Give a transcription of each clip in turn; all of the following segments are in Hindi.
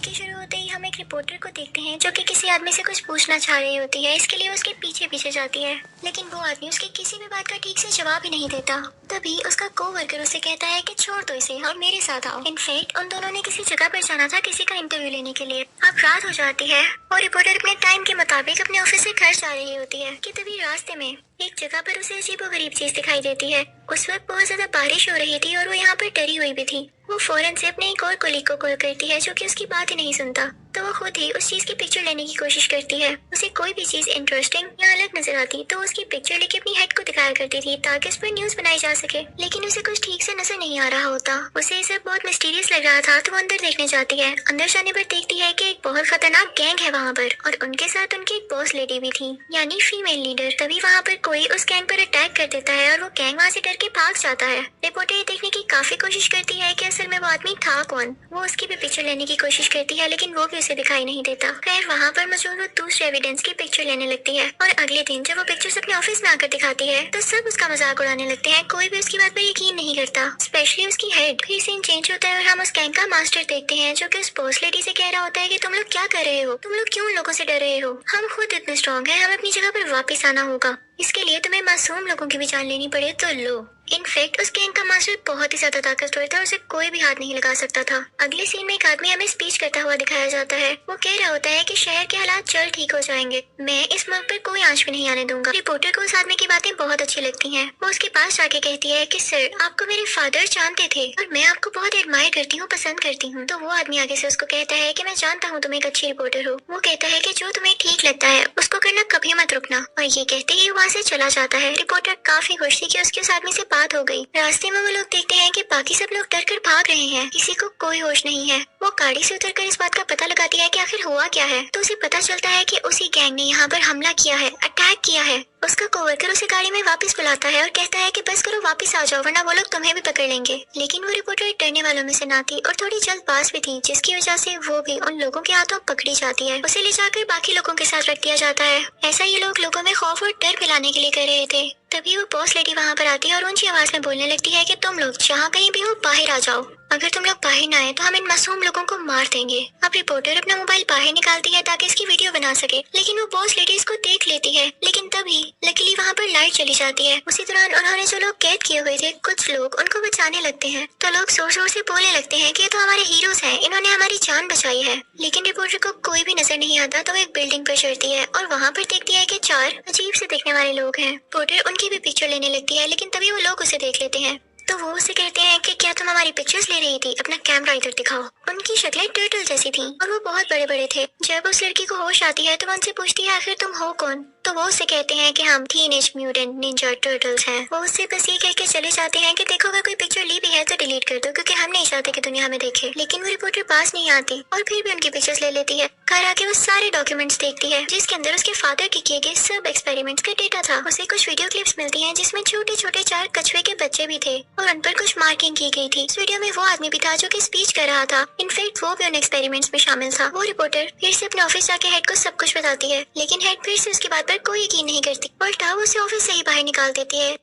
के शुरू होते ही हम एक रिपोर्टर को देखते हैं जो कि किसी आदमी से कुछ पूछना चाह रही होती है। इसके लिए उसके पीछे पीछे जाती है, लेकिन वो आदमी उसकी किसी भी बात का ठीक से जवाब ही नहीं देता। तभी उसका कोवर्कर उसे कहता है कि छोड़ दो इसे और मेरे साथ आओ। इनफैक्ट उन दोनों ने किसी जगह पर जाना था किसी का इंटरव्यू लेने के लिए। अब रात हो जाती है और रिपोर्टर अपने टाइम के मुताबिक अपने ऑफिस से घर जा रही होती है कि तभी रास्ते में एक जगह पर उसे अजीबोगरीब चीज दिखाई देती है। उस वक्त बहुत ज्यादा बारिश हो रही थी और वो यहाँ पर डरी हुई भी थी। वो फौरन से अपने एक और कोलीग को कॉल करती है जो कि उसकी बात ही नहीं सुनता। तो वो खुद ही उस चीज की पिक्चर लेने की कोशिश करती है। उसे कोई भी चीज इंटरेस्टिंग या अलग नजर आती तो उसकी पिक्चर लेके अपनी हेड को दिखाया करती थी ताकि उस पर न्यूज बनाई जा सके, लेकिन उसे कुछ ठीक से नजर नहीं आ रहा होता। उसे ये सब बहुत मिस्टीरियस लग रहा था तो वो अंदर देखने जाती है। अंदर जाने पर देखती है कि एक बहुत खतरनाक गैंग है वहाँ पर और उनके साथ उनकी एक बॉस लेडी भी थी, यानी फीमेल लीडर। तभी वहाँ पर कोई उस गैंग पर अटैक कर देता है और वो गैंग वहाँ से डर के भाग जाता है। रिपोर्टर ये देखने की काफी कोशिश करती है कि असल में वो आदमी था कौन। वो उसकी भी पिक्चर लेने की कोशिश करती है लेकिन वो भी उसे दिखाई नहीं देता। खैर वहाँ पर मौजूद वो दूसरे एविडेंस की पिक्चर लेने लगती है और अगले दिन जब वो पिक्चर्स अपने ऑफिस में आकर दिखाती है तो सब उसका मजाक उड़ाने लगते हैं। कोई भी उसकी बात पर यकीन नहीं करता, स्पेशली उसकी हेड। फिर सीन चेंज होता है और हम उस गैंग का मास्टर देखते हैं जो कि उस बॉस लेडी से कह रहा होता है कि तुम लोग क्या कर रहे हो, तुम लोग क्यों लोगों से डर रहे हो, हम खुद इतने स्ट्रॉन्ग हैं, हमें अपनी जगह पर वापस आना होगा, इसके लिए तुम्हें मासूम लोगों की भी जान लेनी पड़े तो लो। इनफैक्ट उस गैंग का मास्टर बहुत ही ज्यादा ताकतवर था और उसे कोई भी हाथ नहीं लगा सकता था। अगले सीन में एक आदमी हमें स्पीच करता हुआ दिखाया जाता है। वो कह रहा होता है कि शहर के हालात जल्द ठीक हो जाएंगे, मैं इस मुल्क पर कोई आंच भी नहीं आने दूंगा। रिपोर्टर को उस आदमी की बातें बहुत अच्छी लगती हैं। वो उसके पास जाके कहती है कि सर आपको मेरे फादर जानते थे और मैं आपको बहुत एडमायर करती हूँ, पसंद करती हूँ। तो वो आदमी आगे से उसको कहता है कि मैं जानता हूँ तुम एक अच्छी रिपोर्टर हो। वो कहता है कि जो तुम्हें ठीक लगता है उसको करना, कभी मत रुकना। और ये कहते ही वहाँ से चला जाता है। रिपोर्टर काफी खुश थी कि उसकी उस आदमी से बात हो गई। रास्ते में वो लोग देखते हैं कि बाकी सब लोग डर कर भाग रहे हैं, किसी को कोई होश नहीं है। वो गाड़ी से उतरकर इस बात का पता लगाती है कि आखिर हुआ क्या है। तो उसे पता चलता है कि उसी गैंग ने यहाँ पर हमला किया है, अटैक किया है। उसका कोवर्कर उसे गाड़ी में वापस बुलाता है और कहता है कि बस करो, वापस आ जाओ वरना वो लोग तुम्हें भी पकड़ लेंगे। लेकिन वो रिपोर्टर डरने वालों में से ना थी और थोड़ी जल्दबाज भी थी, जिसकी वजह से वो भी उन लोगों के हाथों पकड़ी जाती है। उसे ले जाकर बाकी लोगों के साथ रख दिया जाता है। ऐसा ये लोग लोगों में खौफ और डर फैलाने के लिए कर रहे थे। तभी वो बॉस लेडी वहाँ पर आती है और ऊंची आवाज में बोलने लगती है कि तुम लोग जहाँ कहीं भी हो बाहर आ जाओ, अगर तुम लोग बाहर ना आए तो हम इन मासूम लोगों को मार देंगे। अब रिपोर्टर अपना मोबाइल बाहर निकालती है ताकि इसकी वीडियो बना सके, लेकिन वो बॉस लेडी इसको देख लेती है। लेकिन तभी लकीली वहाँ पर लाइट चली जाती है। उसी दौरान उन्होंने जो लोग कैद किए हुए थे कुछ लोग उनको बचाने लगते हैं। तो लोग जोर जोर से बोलने लगते हैं कि ये तो हमारे हीरोज हैं, इन्होंने हमारी जान बचाई है। लेकिन रिपोर्टर को कोई भी नजर नहीं आता। तो वो एक बिल्डिंग पर चढ़ती है और वहाँ पर देखती है कि 4 अजीब से दिखने वाले लोग हैं। रिपोर्टर उनकी भी पिक्चर लेने लगती है, लेकिन तभी वो लोग उसे देख लेते हैं। तो वो उसे कहते हैं कि क्या तुम हमारी पिक्चर्स ले रही थी, अपना कैमरा इधर दिखाओ। उनकी शक्लें टर्टल जैसी थी और वो बहुत बड़े बड़े थे। जब उस लड़की को होश आती है तो वो उनसे पूछती है आखिर तुम हो कौन। तो वो उसे कहते हैं कि हम टीनेज म्यूटेंट निंजा टर्टल्स हैं। वो उससे बस ये कह के चले जाते हैं कि देखो अगर कोई पिक्चर ली भी है तो डिलीट कर दो, क्योंकि हम नहीं चाहते कि दुनिया हमें देखे। लेकिन वो रिपोर्टर पास नहीं आती और फिर भी उनकी पिक्चर्स ले लेती है। घर आके वो सारे डॉक्यूमेंट्स देखती है जिसके अंदर उसके फादर के किए गए सब एक्सपेरिमेंट्स का डेटा था। उसे कुछ वीडियो क्लिप्स मिलती हैं जिसमें छोटे छोटे 4 कछुए के बच्चे भी थे और उन पर कुछ मार्किंग की गई थी। इस वीडियो में वो आदमी भी था जो कि स्पीच कर रहा था। इनफैक्ट वो भी उन एक्सपेरिमेंट्स में शामिल था। वो रिपोर्टर फिर से अपने ऑफिस जाके हेड को सब कुछ बताती है, लेकिन हेड फिर से उसकी बात पर कोई यकीन नहीं करती। उल्टा वो उसे ऑफिस से ही बाहर निकाल देती है।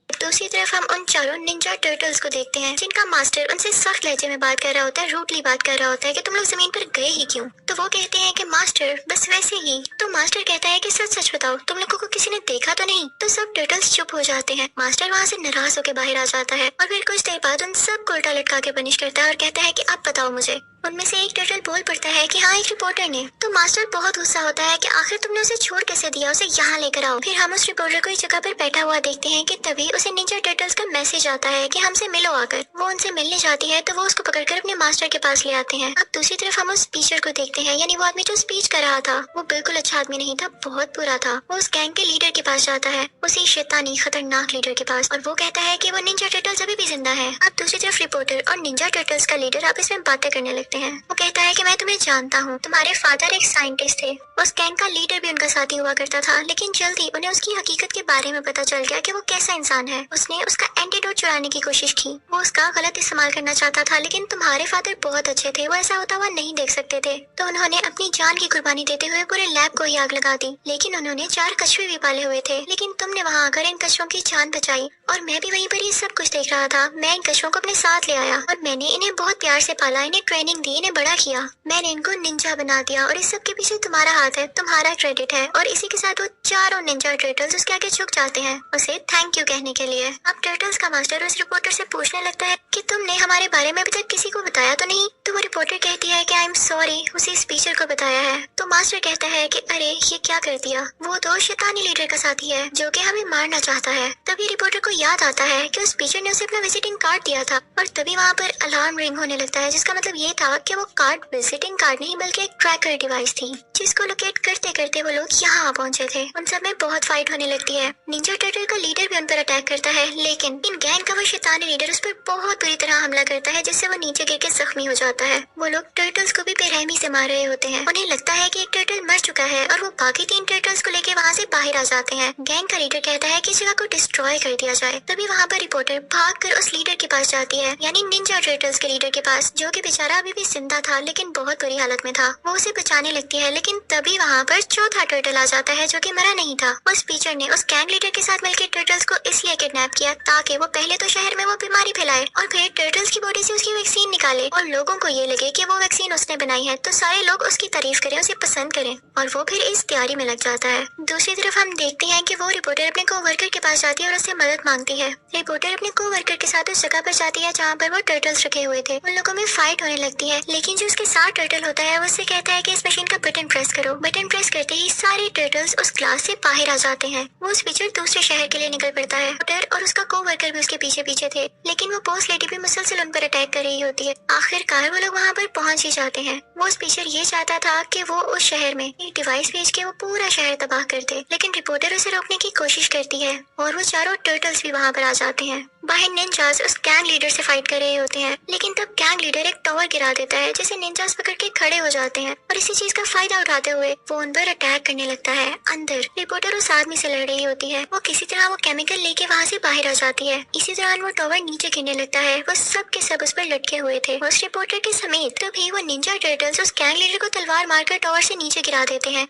दूसरी तरफ हम उन 4 निंजा टर्टल्स को देखते हैं जिनका मास्टर उनसे सख्त लहजे में बात कर रहा होता है, रूडली बात कर रहा होता है कि तुम लोग जमीन पर गए ही क्यों। तो वो कहते हैं कि मास्टर बस वैसे ही। तो मास्टर कहता है कि सच सच बताओ, तुम लोगों को किसी ने देखा तो नहीं। तो सब टर्टल्स चुप हो जाते हैं। मास्टर वहाँ से नाराज होकर बाहर आ जाता है और फिर कुछ देर बाद उन सब को उल्टा लटका के पनिश करता है और कहता है कि अब बताओ मुझे। उनमें से एक टर्टल बोल पड़ता है कि हाँ, एक रिपोर्टर ने। तो मास्टर बहुत गुस्सा होता है कि आखिर तुमने उसे छोड़ कैसे दिया, उसे यहाँ लेकर आओ। फिर हम उस रिपोर्टर को इस जगह पर बैठा हुआ देखते हैं कि तभी उसे निंजा टर्टल्स का मैसेज आता है कि हमसे मिलो आकर। वो उनसे मिलने जाती है तो वो उसको पकड़कर अपने मास्टर के पास ले आते हैं। अब दूसरी तरफ हम उस स्पीचर को देखते हैं, यानी वो आदमी जो स्पीच कर रहा था वो बिल्कुल अच्छा आदमी नहीं था, बहुत बुरा था। वो उस गैंग के लीडर के पास जाता है, उसी शैतानी खतरनाक लीडर के पास, और वो कहता है कि वो निंजा टर्टल्स अभी भी जिंदा है। अब दूसरी तरफ रिपोर्टर और निंजा टर्टल्स का लीडर आपस में बातें करने लगते हैं। वो कहता है कि मैं तुम्हें जानता हूँ, तुम्हारे फादर एक साइंटिस्ट थे। उस गैंग का लीडर भी उनका साथी हुआ करता था, लेकिन जल्दी उन्हें उसकी हकीकत के बारे में पता चल गया कि वो कैसा इंसान है। उसने उसका एंटीडोट चुराने की कोशिश की। वो उसका गलत इस्तेमाल करना चाहता था, लेकिन तुम्हारे फादर बहुत अच्छे थे, वो ऐसा होता हुआ नहीं देख सकते थे। तो उन्होंने अपनी जान की कुर्बानी देते हुए पूरे लैब को ही आग लगा दी। लेकिन उन्होंने 4 कछुए भी पाले हुए थे, लेकिन तुमने वहाँ आकर इन कछुओं की जान बचाई और मैं भी वहीं पर ये सब कुछ देख रहा था। मैं इन कछुओं को अपने साथ ले आया और मैंने इन्हें बहुत प्यार से पाला, इन्हें ट्रेनिंग लेकिन दी ने बड़ा किया। मैंने इनको निंजा बना दिया और इस सब के पीछे तुम्हारा हाथ है, तुम्हारा क्रेडिट है। और इसी के साथ वो चारों निंजा टर्टल्स उसके आगे झुक जाते हैं उसे थैंक यू कहने के लिए। अब टर्टल्स का मास्टर उस रिपोर्टर से पूछने लगता है कि तुमने हमारे बारे में अभी तक किसी को बताया तो नहीं? तो वो रिपोर्टर कहती है कि आई एम सॉरी, उसी स्पीचर को बताया है। तो मास्टर कहता है कि अरे ये क्या कर दिया, वो तो शैतानी लीडर का साथी है जो कि हमें मारना चाहता है। तभी रिपोर्टर को याद आता है कि उस स्पीचर ने उसे अपना विजिटिंग कार्ड दिया था और तभी वहाँ पर अलार्म रिंग होने लगता है, जिसका मतलब ये था कि वो कार्ड विजिटिंग कार्ड नहीं बल्कि एक ट्रैकर डिवाइस थी जिसको लोकेट करते करते वो लोग यहाँ पहुँचे थे। उन सब में बहुत फाइट होने लगती है। निंजा टर्टल का लीडर भी उन पर अटैक करता है, लेकिन इन गैंग का वो शैतानी लीडर उस पर बहुत बुरी तरह हमला करता है जिससे वो नीचे गिर के जख्मी हो जाता है। वो लोग टर्टल्स को भी बेरहमी से मार रहे होते हैं। उन्हें लगता है कि एक टर्टल मर चुका है और वो बाकी 3 टर्टल्स को लेके वहाँ से बाहर आ जाते हैं। गैंग का लीडर कहता है कि इस जगह को डिस्ट्रॉय कर दिया जाए। तभी वहाँ पर रिपोर्टर भागकर उस लीडर के पास जाती है, यानी निंजा टर्टल्स के लीडर के पास, जो कि बेचारा अभी भी जिंदा था लेकिन बहुत बुरी हालत में था। वो उसे बचाने लगती है, लेकिन तभी वहाँ पर चौथा टर्टल आ जाता है जो कि मरा नहीं था। उस टीचर ने उस गैंग लीडर के साथ मिलकर टर्टल्स को इसलिए किडनैप किया ताकि वो पहले तो शहर में वो बीमारी फैलाए और फिर टर्टल्स की बॉडी से उसकी वैक्सीन निकाले और लोगों को ये लगे कि वो वैक्सीन उसने बनाई है तो सारे लोग उसकी तारीफ करें, उसे पसंद करें और वो फिर इस तैयारी में लग जाता है। दूसरी तरफ हम देखते हैं कि वो रिपोर्टर अपने को-वर्कर के पास जाती है और उससे मदद मांगती है। रिपोर्टर अपने को-वर्कर के साथ उस जगह पर जाती है जहाँ पर वो टर्टल्स रखे हुए थे। उन लोगों में फाइट होने लगती है, लेकिन जो उसके साथ टर्टल होता है वो उससे कहता है कि इस मशीन का बटन प्रेस करो। बटन प्रेस करते ही सारे टर्टल्स उस क्लास से बाहर आ जाते हैं। वो स्पीचर दूसरे शहर के लिए निकल पड़ता है। रिपोर्टर और उसका को-वर्कर भी उसके पीछे पीछे थे, लेकिन वो बॉस लेडी भी मुसलसल उन पर अटैक कर रही होती है। आखिरकार वो लोग वहाँ पर पहुँच ही जाते हैं। वो स्पीचर ये चाहता था कि वो उस शहर में एक डिवाइस भेज के वो पूरा शहर तबाह कर दे, लेकिन रिपोर्टर उसे रोकने की कोशिश करती है और वो चारों टर्टल्स भी वहाँ पर आ जाते हैं। बाहर निंजास उस गैंग लीडर से फाइट कर रहे होते हैं, लेकिन तब गैंग लीडर एक टावर गिरा देता है जिसे निंजास पकड़ के खड़े हो जाते हैं और इसी चीज का फायदा उठाते हुए वो उन पर अटैक करने लगता है। अंदर रिपोर्टर उस आदमी से लड़ रही होती है। वो किसी तरह वो केमिकल लेके वहाँ से बाहर आ जाती है। इसी दौरान वो टावर नीचे गिरने लगता है। वो सब के सब उस पर लटके हुए थे, उस रिपोर्टर के समेत। तभी वो निंजा टर्टल्स उस गैंग लीडर को तलवार मारकर टावर से नीचे गिरा देते हैं।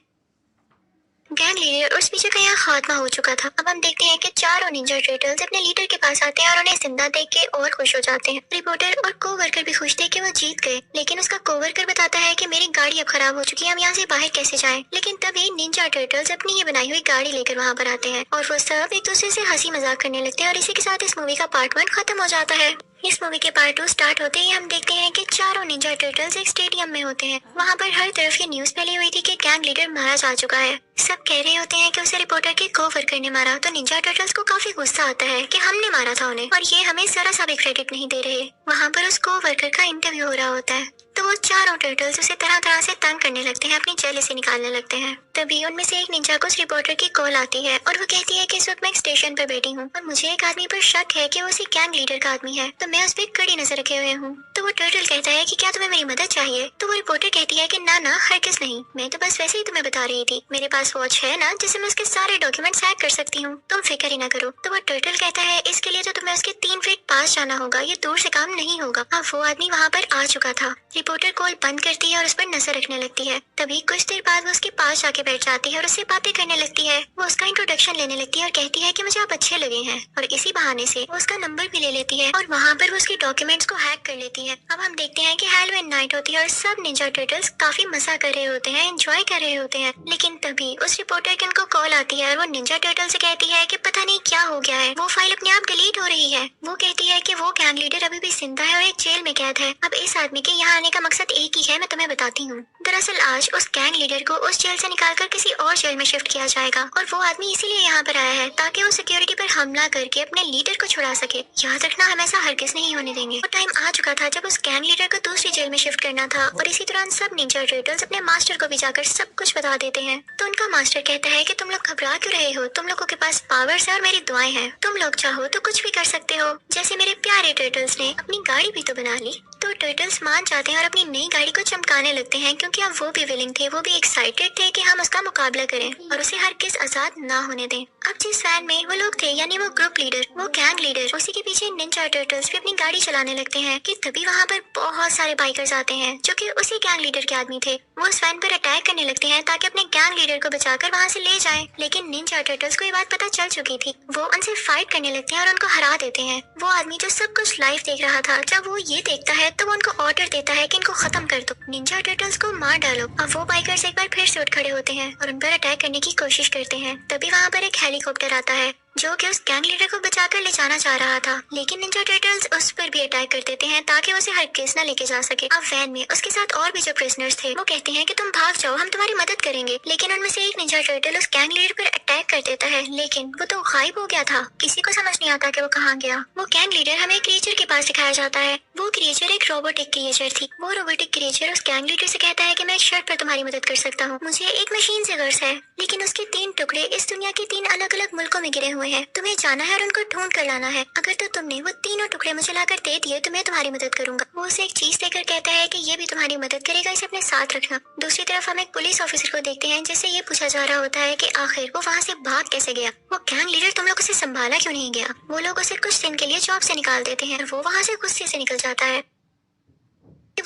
गैंग लीडर और स्पीचर का यहाँ खात्मा हो चुका था। अब हम देखते हैं कि चारों निंजा टर्टल्स अपने लीडर के पास आते हैं और उन्हें जिंदा देख के और खुश हो जाते हैं। रिपोर्टर और को-वर्कर भी खुश थे कि वो जीत गए, लेकिन उसका को-वर्कर बताता है कि मेरी गाड़ी अब खराब हो चुकी है, हम यहाँ से बाहर कैसे जाएं? लेकिन तभी निंजा टर्टल्स अपनी ही बनाई हुई गाड़ी लेकर वहाँ पर आते हैं और वो सब एक दूसरे से हंसी मजाक करने लगते हैं और इसी के साथ इस मूवी का पार्ट 1 खत्म हो जाता है। इस मूवी के पार्ट 2 स्टार्ट होते ही हम देखते हैं कि चारों निंजा टर्टल्स एक स्टेडियम में होते हैं। वहाँ पर हर तरफ ये न्यूज फैली हुई थी कि गैंग लीडर मारा जा चुका है। सब कह रहे होते हैं कि उसे रिपोर्टर के को-वर्कर ने मारा, तो निंजा टर्टल्स को काफी गुस्सा आता है कि हमने मारा था उन्हें और ये हमें जरा सा भी क्रेडिट नहीं दे रहे। वहाँ पर उस को-वर्कर का इंटरव्यू हो रहा होता है, तो वो चारों टर्टल्स उसे तरह तरह से तंग करने लगते हैं, अपनी जेल से निकालने लगते हैं। तभी उनमें से एक निंजा को उस रिपोर्टर की कॉल आती है और वो कहती है कि इस वक्त मैं एक स्टेशन पर बैठी हूँ और मुझे एक आदमी पर शक है कि वो उसी गैंग लीडर का आदमी है, तो मैं उस पर कड़ी नजर रखे हुए हूँ। तो वो टर्टल कहता है कि क्या तुम्हें मेरी मदद चाहिए? तो वो रिपोर्टर कहती है कि ना हरगिज़ नहीं, मैं तो बस वैसे ही तुम्हें बता रही थी। मेरे पास वॉच है ना जिससे मैं उसके सारे डॉक्यूमेंट्स हैक कर सकती हूँ, तुम फिक्र ही ना करो। तो वो टर्टल कहता है इसके लिए तो तुम्हें उसके 3 फीट पास जाना होगा, ये दूर से काम नहीं होगा। अब वो आदमी वहाँ पर आ चुका था। रिपोर्टर कॉल बंद करती है और उस पर नजर रखने लगती है। तभी कुछ देर बाद वो उसके पास जाके बैठ जाती है और उससे बातें करने लगती है। वो उसका इंट्रोडक्शन लेने लगती है और कहती है कि मुझे आप अच्छे लगे हैं और इसी बहाने से वो उसका नंबर भी ले लेती है और वहाँ पर वो उसके डॉक्यूमेंट्स को हैक कर लेती है। अब हम देखते हैं कि हैलोवीन नाइट होती है और सब निंजा टर्टल्स काफी मजा कर रहे होते हैं, एंजॉय कर रहे होते हैं। लेकिन तभी उस रिपोर्टर की उनको कॉल आती है और वो निंजा टर्टल से कहती है कि पता नहीं क्या हो गया है, वो फाइल अपने आप डिलीट हो रही है। वो कहती है कि वो गैंग लीडर अभी भी जिंदा है और एक जेल में कैद है। अब इस आदमी के यहाँ आने का मकसद एक ही है, मैं तुम्हें बताती हूँ। दरअसल आज उस गैंग लीडर को उस जेल से निकालकर किसी और जेल में शिफ्ट किया जाएगा और वो आदमी इसीलिए यहाँ पर आया है ताकि वो सिक्योरिटी पर हमला करके अपने लीडर को छुड़ा सके। याद रखना, हम ऐसा हरगिज़ नहीं होने देंगे। वो टाइम आ चुका था जब उस गैंग लीडर को दूसरी जेल में शिफ्ट करना था और इसी दौरान सब निंजा टर्टल्स अपने मास्टर को भी जाकर सब कुछ बता देते हैं। तो उनका मास्टर कहता है कि तुम लोग घबरा क्यों रहे हो, तुम लोगों के पास पावर्स है और मेरी दुआएं हैं, तुम लोग चाहो तो कुछ भी कर सकते हो। जैसे मेरे प्यारे टर्टल्स ने अपनी गाड़ी भी तो बना ली। तो टर्टल्स मान जाते हैं और अपनी नई गाड़ी को चमकाने लगते हैं क्योंकि अब वो भी विलिंग थे, वो भी एक्साइटेड थे कि हम उसका मुकाबला करें और उसे हरगिज़ आजाद ना होने दें। अब जिस वैन में वो लोग थे यानी वो ग्रुप लीडर, वो गैंग लीडर, उसी के पीछे निंजा टर्टल्स भी अपनी गाड़ी चलाने लगते हैं कि तभी वहाँ पर बहुत सारे बाइकर्स आते हैं जो कि उसी गैंग लीडर के आदमी थे। वो उस वैन पर अटैक करने लगते हैं ताकि अपने गैंग लीडर को बचाकर वहाँ से ले जाएं। लेकिन निंजा टर्टल्स को ये बात पता चल चुकी थी। वो उनसे फाइट करने लगते हैं और उनको हरा देते हैं। वो आदमी जो सब कुछ लाइव देख रहा था, जब वो ये देखता है तो वो उनको ऑर्डर देता है कि इनको खत्म कर दो, निंजा टर्टल्स को मार डालो। अब वो बाइकर्स एक बार फिर से उठ खड़े होते हैं और उन पर अटैक करने की कोशिश करते हैं। तभी वहाँ पर एक हेलीकॉप्टर आता है जो कि उस गैंग लीडर को बचाकर ले जाना चाह रहा था, लेकिन निंजा टर्टल्स उस पर भी अटैक कर देते हैं ताकि उसे हरगिज़ न लेके जा सके। अब वैन में उसके साथ और भी जो प्रिजनर्स थे वो कहते हैं कि तुम भाग जाओ, हम तुम्हारी मदद करेंगे। लेकिन उनमें से एक निंजा टर्टल उस गैंग लीडर पर अटैक कर देता है, लेकिन वो तो गायब हो गया था। किसी को समझ नहीं आता कि वो कहाँ गया। वो गैंग लीडर हमें क्रिएचर के पास दिखाया जाता है। वो क्रिएचर एक रोबोटिक क्रिएचर थी। वो रोबोटिक क्रिएचर उस गैंग लीडर से कहता है कि मैं इस शर्त पर तुम्हारी मदद कर सकता हूँ, मुझे एक मशीन से गर्ज है, लेकिन उसके 3 टुकड़े इस दुनिया के 3 अलग अलग मुल्कों में गिरे हुए हैं। तुम्हें जाना है और उनको ढूंढ कर लाना है। अगर तो तुमने वो तीनों टुकड़े मुझे लाकर दे दिए तो मैं तुम्हारी मदद करूंगा। वो उसे एक चीज देकर कहता है कि ये भी तुम्हारी मदद करेगा, इसे अपने साथ रखना। दूसरी तरफ हम एक पुलिस ऑफिसर को देखते हैं जिससे ये पूछा जा रहा होता है कि आखिर वो वहाँ से भाग कैसे गया। वो गैंग लीडर तुम लोग उसे संभाला क्यों नहीं गया। वो लोग उसे कुछ दिन के लिए जॉब से निकाल देते हैं और वो वहाँ से गुस्से से निकल जाता है।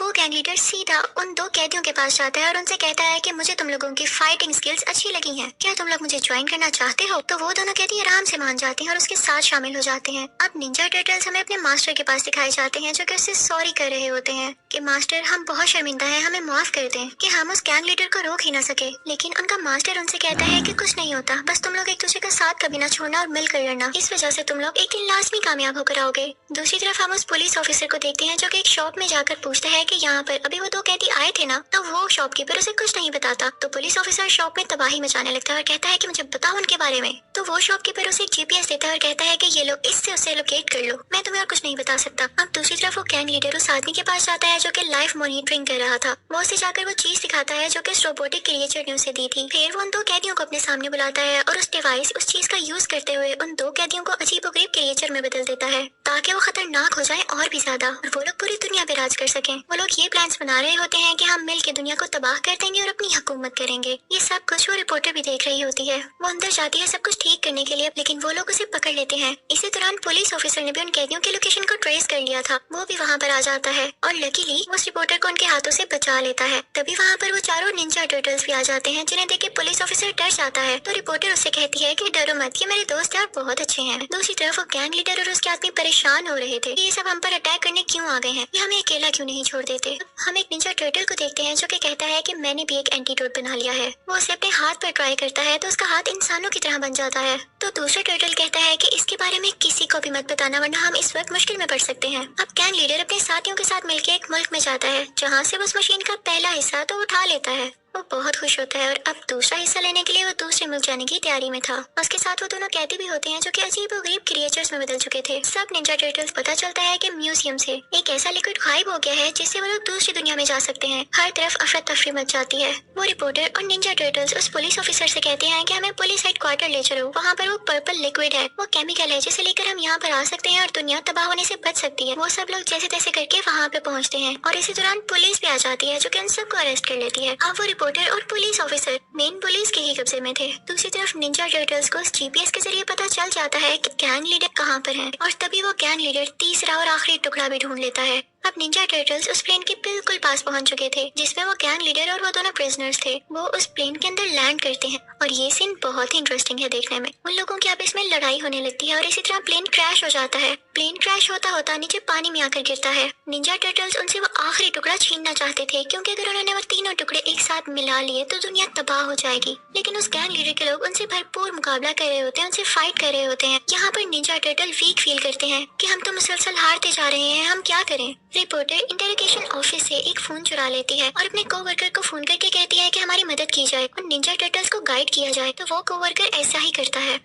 वो गैंग लीडर सीधा उन 2 कैदियों के पास जाता है और उनसे कहता है कि मुझे तुम लोगों की फाइटिंग स्किल्स अच्छी लगी हैं, क्या तुम लोग मुझे ज्वाइन करना चाहते हो। तो वो दोनों कैदी आराम से मान जाते हैं और उसके साथ शामिल हो जाते हैं। अब निंजा टर्टल्स हमें अपने मास्टर के पास दिखाए जाते हैं जो कि उससे सॉरी कर रहे होते हैं कि मास्टर हम बहुत शर्मिंदा हैं, हमें माफ कर दें कि हम उस गैंग लीडर को रोक ही ना सके। लेकिन उनका मास्टर उनसे कहता है कि कुछ नहीं होता, बस तुम लोग एक दूसरे का साथ कभी ना छोड़ना और मिलकर लड़ना, इस वजह से तुम लोग एक दिन लाजमी कामयाब होकर आओगे। दूसरी तरफ हम उस पुलिस ऑफिसर को देखते हैं जो कि एक शॉप में जाकर पूछता है कि यहाँ पर अभी वो 2 कैदी आए थे ना। तो वो शॉपकीपर उसे कुछ नहीं बताता। तो पुलिस ऑफिसर शॉप में तबाही मचाने लगता है और कहता है कि मुझे बताओ उनके बारे में। तो वो शॉपकीपर उसे एक जीपीएस देता है और कहता है कि ये लो, इससे उसे लोकेट कर लो, मैं तुम्हें और कुछ नहीं बता सकता। अब दूसरी तरफ वो गैंग लीडर उस आदमी के पास जाता है जो कि लाइव मॉनिटरिंग कर रहा था। वो उसे जाकर वो चीज दिखाता है जो कि उस रोबोटिक क्रिएचर ने उसे दी थी। फिर वो उन 2 कैदियों को अपने सामने बुलाता है और उस डिवाइस, उस चीज का यूज करते हुए उन 2 कैदियों को अजीबोगरीब क्रिएचर में बदल देता है ताकि वो खतरनाक हो जाए और भी ज्यादा, और वो लोग पूरी दुनिया पे राज कर सकें। वो लोग ये प्लान्स बना रहे होते हैं कि हम मिल के दुनिया को तबाह कर देंगे और अपनी हुकूमत करेंगे। ये सब कुछ वो रिपोर्टर भी देख रही होती है। वो अंदर जाती है सब कुछ ठीक करने के लिए, लेकिन वो लोग उसे पकड़ लेते हैं। इसी दौरान पुलिस ऑफिसर ने भी उन कैदियों की लोकेशन को ट्रेस कर लिया था। वो भी वहाँ पर आ जाता है और लकीली उस रिपोर्टर को उनके हाथों से बचा लेता है। तभी वहाँ पर वो चारों निंजा टर्टल्स भी आ जाते हैं जिन्हें देख के पुलिस ऑफिसर डर जाता है। तो रिपोर्टर उससे कहती है कि डरो मत, ये मेरे दोस्त है और बहुत अच्छे हैं। दूसरी तरफ वो गैंग लीडर और उसके आदमी परेशान हो रहे थे कि ये सब हम पर अटैक करने क्यों आ गए हैं, ये हमें अकेला क्यों नहीं छोड़ देते। हम एक निंजा टर्टल को देखते हैं जो कि कहता है कि मैंने भी एक एंटीडोट बना लिया है। वो उसे अपने हाथ पर ट्राई करता है तो उसका हाथ इंसानों की तरह बन जाता है। तो दूसरा टर्टल कहता है कि इसके बारे में किसी को भी मत बताना वरना हम इस वक्त मुश्किल में पड़ सकते हैं। अब गैंग लीडर अपने साथियों के साथ मिलकर एक मुल्क में जाता है जहाँ से वो उस मशीन का पहला हिस्सा तो उठा लेता है। वो बहुत खुश होता है और अब दूसरा हिस्सा लेने के लिए वो दूसरे मुल्क जाने की तैयारी में था। उसके साथ वो दोनों कैदी भी होते हैं जो कि अजीब और गरीब क्रिएचर्स में बदल चुके थे। सब निंजा टर्टल्स पता चलता है कि म्यूजियम से एक ऐसा लिक्विड गायब हो गया है जिससे वो लोग दूसरी दुनिया में जा सकते हैं। हर तरफ अफरा तफरी मच जाती है। वो रिपोर्टर और निंजा टर्टल्स उस पुलिस ऑफिसर से कहते हैं कि हमें पुलिस हेडक्वार्टर ले चलो, वहाँ पर वो पर्पल लिक्विड है, वो केमिकल है जिसे लेकर हम यहाँ पर आ सकते हैं और दुनिया तबाह होने से बच सकती है। वो सब लोग जैसे तैसे करके वहाँ पे पहुँचते हैं और इसी दौरान पुलिस भी आ जाती है जो कि उन सबको अरेस्ट कर लेती है। अब वो रिपोर्टर और पुलिस ऑफिसर मेन पुलिस के ही कब्जे में थे। दूसरी तरफ निंजा टर्टल्स को जीपीएस के जरिए पता चल जाता है कि गैंग लीडर कहाँ पर है और तभी वो गैंग लीडर तीसरा और आखिरी टुकड़ा भी ढूंढ लेता है। अब निंजा टर्टल्स उस प्लेन के बिल्कुल पास पहुंच चुके थे जिसमें वो गैंग लीडर और वो दोनों प्रिजनर्स थे। वो उस प्लेन के अंदर लैंड करते हैं और ये सीन बहुत ही इंटरेस्टिंग है देखने में। उन लोगों की आपस में लड़ाई होने लगती है और इसी तरह प्लेन क्रैश हो जाता है। प्लेन क्रैश होता होता नीचे पानी में आकर गिरता है। निंजा टर्टल्स उनसे वो आखिरी टुकड़ा छीनना चाहते थे क्योंकि अगर उन्होंने वो तीनों टुकड़े एक साथ मिला लिए तो दुनिया तबाह हो जाएगी। लेकिन उस गैंग लीडर के लोग उनसे भरपूर मुकाबला कर रहे होते हैं, उनसे फाइट कर रहे होते हैं। यहाँ पर निंजा टर्टल वीक फील करते हैं कि हम तो मुसलसल हारते जा रहे हैं, हम क्या करें। रिपोर्टर इंटरोगेशन ऑफिस से एक फोन चुरा लेती है और अपने कोवर्कर को फोन करके कहती है कि हमारी मदद की जाए और निंजा टर्टल्स को गाइड किया जाए। तो वो कोवर्कर ऐसा ही करता है।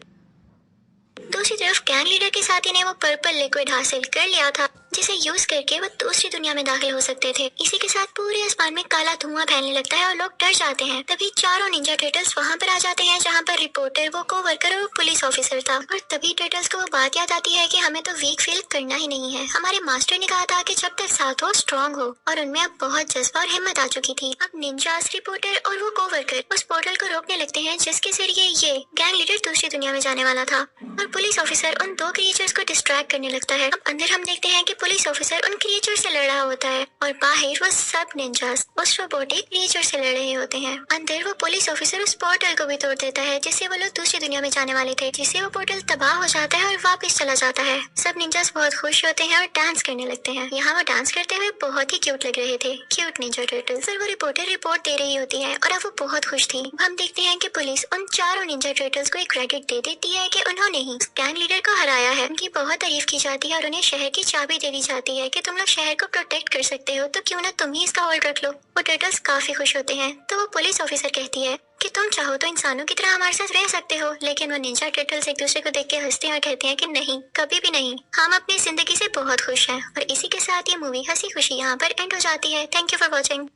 दूसरी तरफ गैंग लीडर के साथी ने वो पर्पल लिक्विड हासिल कर लिया था जिसे यूज करके वो दूसरी दुनिया में दाखिल हो सकते थे। इसी के साथ पूरे आसमान में काला धुआं फैलने लगता है और लोग डर जाते हैं। तभी चारों निंजा टर्टल्स वहाँ पर आ जाते हैं जहाँ पर रिपोर्टर, वो कोवर्कर और वो पुलिस ऑफिसर था। और तभी टर्टल्स को वो बात याद आती है कि हमें तो वीक फील करना ही नहीं है। हमारे मास्टर ने कहा था कि जब तक साथ हो स्ट्रॉन्ग हो, और उनमें अब बहुत जज्बा और हिम्मत आ चुकी थी। अब निंजास, रिपोर्टर और वो कोवर्कर उस पोर्टल को रोकने लगते हैं जिसके जरिए ये गैंग लीडर दूसरी दुनिया में जाने वाला था। और पुलिस ऑफिसर उन दो क्रिएचर्स को डिस्ट्रैक्ट करने लगता है। अब अंदर हम देखते हैं कि पुलिस ऑफिसर उन क्रिएचर से लड़ रहा होता है और बाहर वो सब निंजास उस रोबोटिक क्रिएचर से लड़ रहे होते हैं। अंदर वो पुलिस ऑफिसर उस पोर्टल को भी तोड़ देता है जिससे वो लोग दूसरी दुनिया में जाने वाले थे, जिससे वो पोर्टल तबाह हो जाता है और वापस चला जाता है। सब निंजास बहुत खुश होते हैं और डांस करने लगते हैं। यहाँ वो डांस करते हुए बहुत ही क्यूट लग रहे थे, क्यूट निंजा टर्टल्स। फिर वो रिपोर्टर रिपोर्ट दे रही होती है और अब वो बहुत खुश थी। हम देखते हैं कि पुलिस उन चारों निंजा टर्टल्स को एक क्रेडिट दे देती है कि उन्होंने ही गैंग लीडर को हराया है। उनकी बहुत तारीफ की जाती है और उन्हें शहर की चाबी दे दी जाती है कि तुम लोग शहर को प्रोटेक्ट कर सकते हो, तो क्यों ना तुम ही इसका होल्ड रख लो। वो टर्टल्स काफी खुश होते हैं। तो वो पुलिस ऑफिसर कहती है कि तुम चाहो तो इंसानों की तरह हमारे साथ रह सकते हो, लेकिन वो निंजा टर्टल्स एक दूसरे को देख के हंसते हैं और कहते हैं कि नहीं, कभी भी नहीं, हम अपनी जिंदगी से बहुत खुश हैं। और इसी के साथ ये मूवी हंसी खुशी यहाँ पर एंड हो जाती है। Thank you for watching.